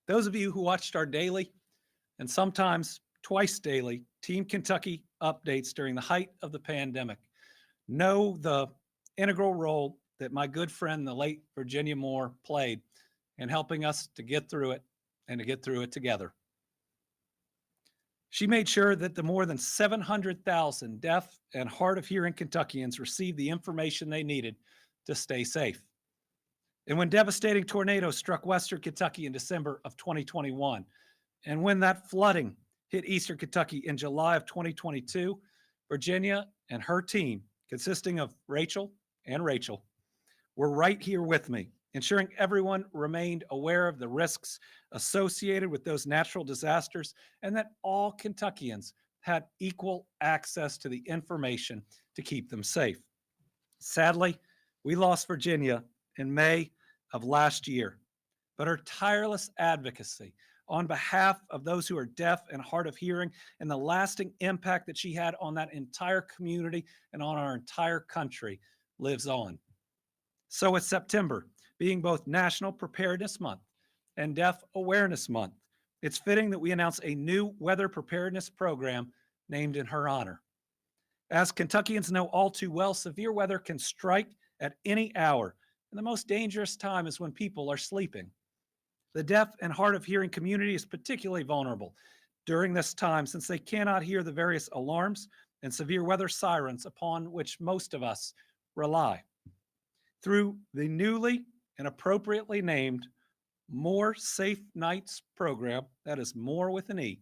Those of you who watched our daily and sometimes twice daily Team Kentucky updates during the height of the pandemic know the integral role that my good friend, the late Virginia Moore, played in helping us to get through it and to get through it together. She made sure that the more than 700,000 deaf and hard of hearing Kentuckians received the information they needed to stay safe. And when devastating tornadoes struck Western Kentucky in December of 2021, and when that flooding hit Eastern Kentucky in July of 2022, Virginia and her team, consisting of Rachel and Rachel, were right here with me, ensuring everyone remained aware of the risks associated with those natural disasters and that all Kentuckians had equal access to the information to keep them safe. Sadly, we lost Virginia in May of last year, but her tireless advocacy on behalf of those who are deaf and hard of hearing and the lasting impact that she had on that entire community and on our entire country lives on. So it's September, being both National Preparedness Month and Deaf Awareness Month. It's fitting that we announce a new weather preparedness program named in her honor. As Kentuckians know all too well, severe weather can strike at any hour, and the most dangerous time is when people are sleeping. The deaf and hard of hearing community is particularly vulnerable during this time since they cannot hear the various alarms and severe weather sirens upon which most of us rely. Through the newly and appropriately named More Safe Nights program, that is more with an E,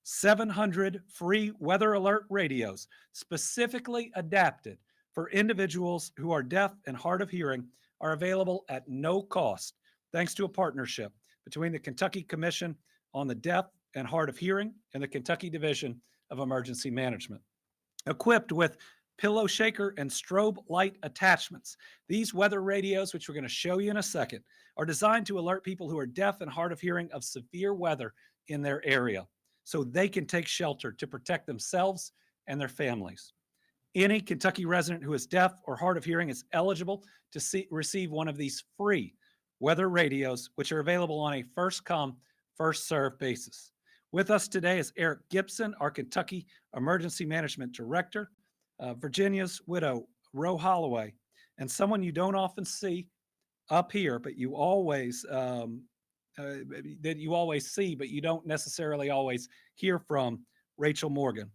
700 free weather alert radios specifically adapted for individuals who are deaf and hard of hearing are available at no cost, thanks to a partnership between the Kentucky Commission on the Deaf and Hard of Hearing and the Kentucky Division of Emergency Management. Equipped with pillow shaker and strobe light attachments, these weather radios, which we're going to show you in a second, are designed to alert people who are deaf and hard of hearing of severe weather in their area so they can take shelter to protect themselves and their families. Any Kentucky resident who is deaf or hard of hearing is eligible to receive one of these free weather radios, which are available on a first-come, first-served basis. With us today is Eric Gibson, our Kentucky Emergency Management Director, Virginia's widow, Ro Holloway, and someone you don't often see up here, but you always see, but you don't necessarily always hear from, Rachel Morgan.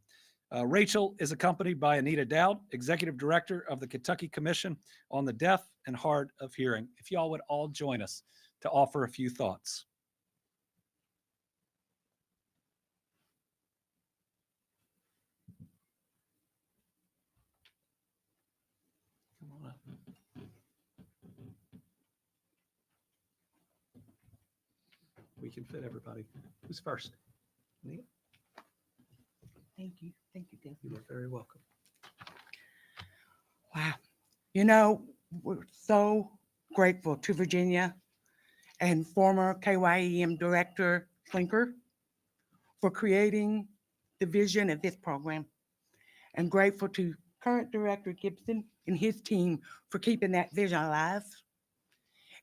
Rachel is accompanied by Anita Dowd, Executive Director of the Kentucky Commission on the Deaf and Hard of Hearing. If y'all would all join us to offer a few thoughts. Come on up. We can fit everybody. Who's first? Anita? Thank you. Thank you, Deb. You are very welcome. Wow. You know, we're so grateful to Virginia and former KYEM Director Flinker for creating the vision of this program, and grateful to current Director Gibson and his team for keeping that vision alive.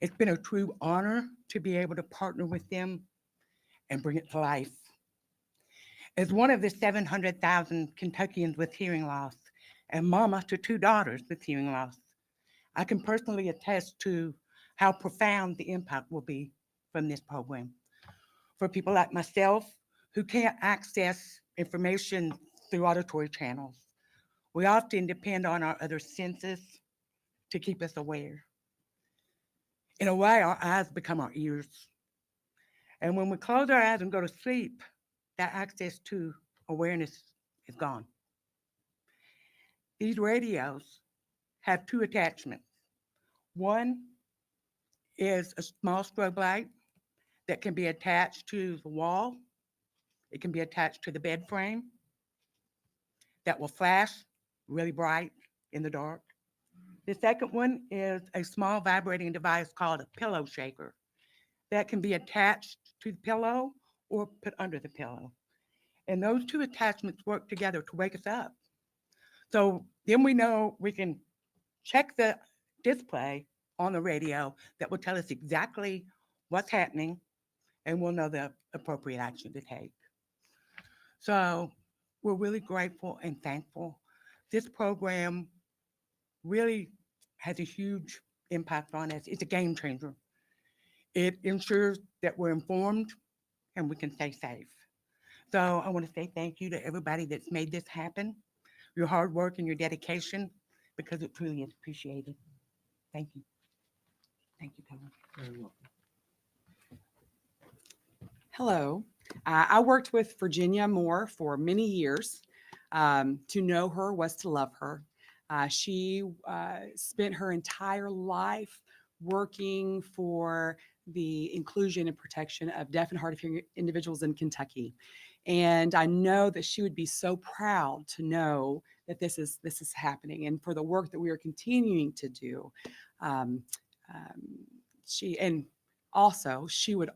It's been a true honor to be able to partner with them and bring it to life. As one of the 700,000 Kentuckians with hearing loss and mama to 2 daughters with hearing loss, I can personally attest to how profound the impact will be from this program. For people like myself who can't access information through auditory channels, we often depend on our other senses to keep us aware. In a way, our eyes become our ears. And when we close our eyes and go to sleep, that access to awareness is gone. These radios have 2 attachments. One is a small strobe light that can be attached to the wall. It can be attached to the bed frame that will flash really bright in the dark. The second one is a small vibrating device called a pillow shaker that can be attached to the pillow or put under the pillow. And those 2 attachments work together to wake us up. So then we know we can check the display on the radio that will tell us exactly what's happening and we'll know the appropriate action to take. So we're really grateful and thankful. This program really has a huge impact on us. It's a game changer. It ensures that we're informed and we can stay safe. So I want to say thank you to everybody that's made this happen, your hard work and your dedication, because it truly is appreciated. Thank you. Thank you, Colin. Hello. I worked with Virginia Moore for many years. To know her was to love her. She spent her entire life working for the inclusion and protection of deaf and hard of hearing individuals in Kentucky. And I know that she would be so proud to know that this is happening, and for the work that we are continuing to do. Um, she would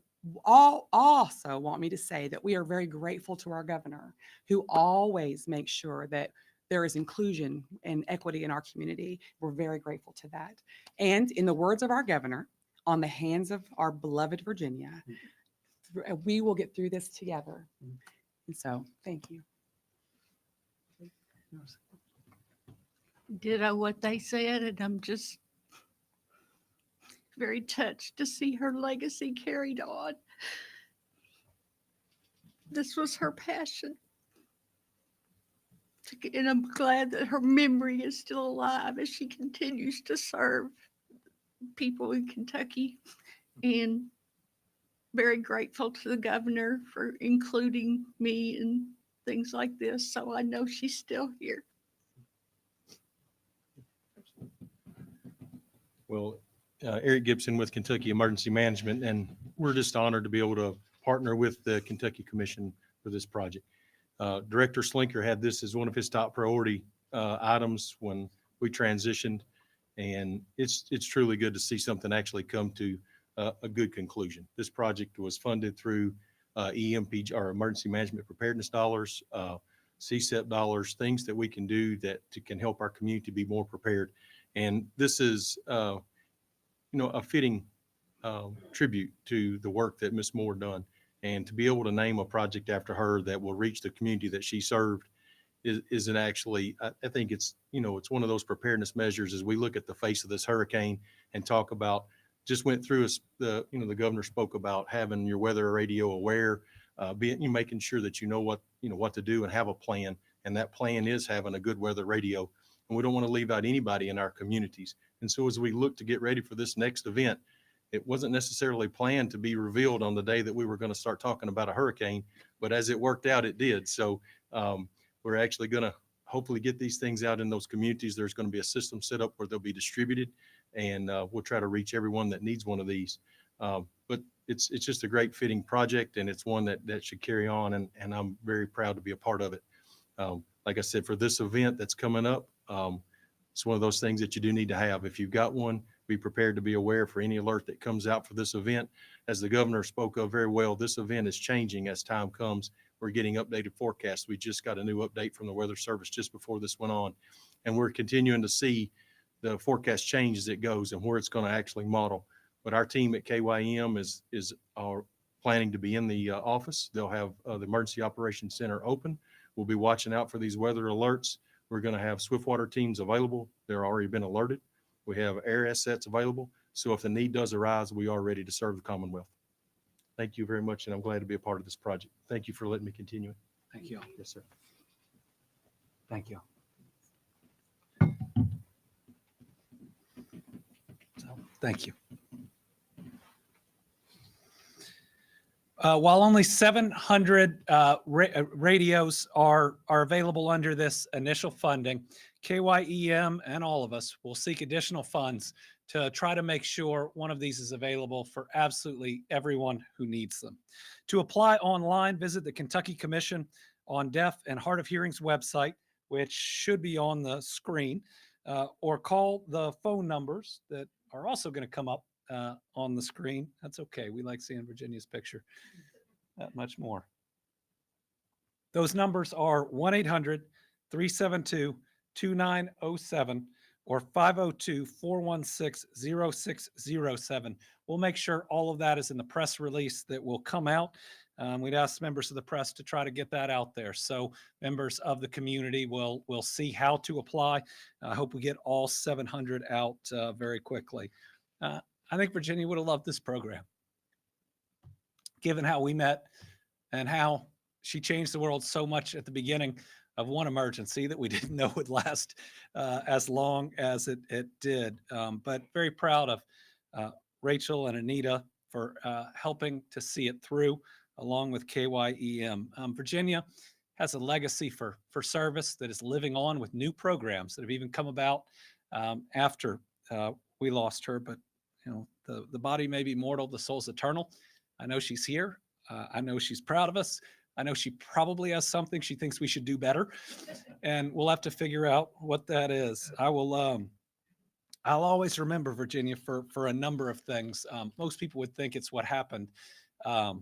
also want me to say that we are very grateful to our governor, who always makes sure that there is inclusion and equity in our community. We're very grateful to that. And in the words of our governor, on the hands of our beloved Virginia, we will get through this together. And so, thank you. Ditto what they said, and I'm just very touched to see her legacy carried on. This was her passion. And I'm glad that her memory is still alive as she continues to serve people in Kentucky. And very grateful to the governor for including me in things like this. So I know she's still here. Well, Eric Gibson with Kentucky Emergency Management, and we're just honored to be able to partner with the Kentucky Commission for this project. Director Slinker had this as one of his top priority items when we transitioned, and it's truly good to see something actually come to a good conclusion. This project was funded through EMP, or Emergency Management Preparedness dollars, CSEP dollars, things that we can do that can help our community be more prepared. And this is, a fitting tribute to the work that Ms. Moore done. And to be able to name a project after her that will reach the community that she served isn't actually, I think it's, it's one of those preparedness measures as we look at the face of this hurricane and talk about, just went through the governor spoke about having your weather radio aware, making sure that what to do and have a plan. And that plan is having a good weather radio. And we don't want to leave out anybody in our communities. And so as we look to get ready for this next event, it wasn't necessarily planned to be revealed on the day that we were going to start talking about a hurricane, but as it worked out, it did. So we're actually going to hopefully get these things out in those communities. There's going to be a system set up where they'll be distributed, and we'll try to reach everyone that needs one of these. But it's just a great fitting project, and it's one that should carry on, and I'm very proud to be a part of it. Like I said, for this event that's coming up, it's one of those things that you do need to have. If you've got one, be prepared to be aware for any alert that comes out for this event. As the governor spoke of very well, this event is changing as time comes. We're getting updated forecasts. We just got a new update from the Weather Service just before this went on. And we're continuing to see the forecast change as it goes and where it's going to actually model. But our team at KYEM is planning to be in the office. They'll have the Emergency Operations Center open. We'll be watching out for these weather alerts. We're going to have swiftwater teams available. They're already been alerted. We have air assets available. So if the need does arise, we are ready to serve the Commonwealth. Thank you very much, and I'm glad to be a part of this project. Thank you for letting me continue. Thank you. Yes, sir. Thank you. So, thank you. While only 700 radios are available under this initial funding, KYEM and all of us will seek additional funds to try to make sure one of these is available for absolutely everyone who needs them. To apply online, visit the Kentucky Commission on Deaf and Hard of Hearing's website, which should be on the screen, or call the phone numbers that are also going to come up on the screen. That's okay. We like seeing Virginia's picture that much more. Those numbers are 1-800-372-2907 or 502-416-0607. We'll make sure all of that is in the press release that will come out. We'd ask members of the press to try to get that out there, so members of the community will see how to apply. I hope we get all 700 out very quickly. I think Virginia would have loved this program, given how we met and how she changed the world so much at the beginning of one emergency that we didn't know would last as long as it did. But very proud of Rachel and Anita for helping to see it through, along with KYEM. Virginia has a legacy for service that is living on with new programs that have even come about after we lost her. But you know, the body may be mortal, the soul's eternal. I know she's here. I know she's proud of us. I know she probably has something she thinks we should do better, and we'll have to figure out what that is. I'll always remember Virginia for a number of things. Most people would think it's what happened up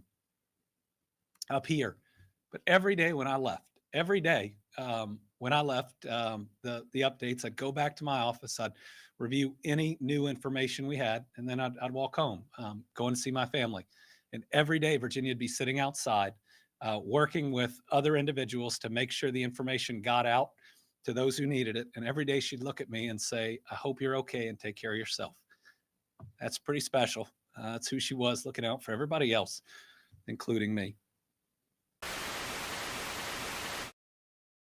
here, but every day when I left, the updates, I'd go back to my office, I'd review any new information we had, and then I'd walk home, going to see my family. And every day, Virginia would be sitting outside, working with other individuals to make sure the information got out to those who needed it. And every day she'd look at me and say, I hope you're okay and take care of yourself. That's pretty special. That's who she was, looking out for everybody else, including me.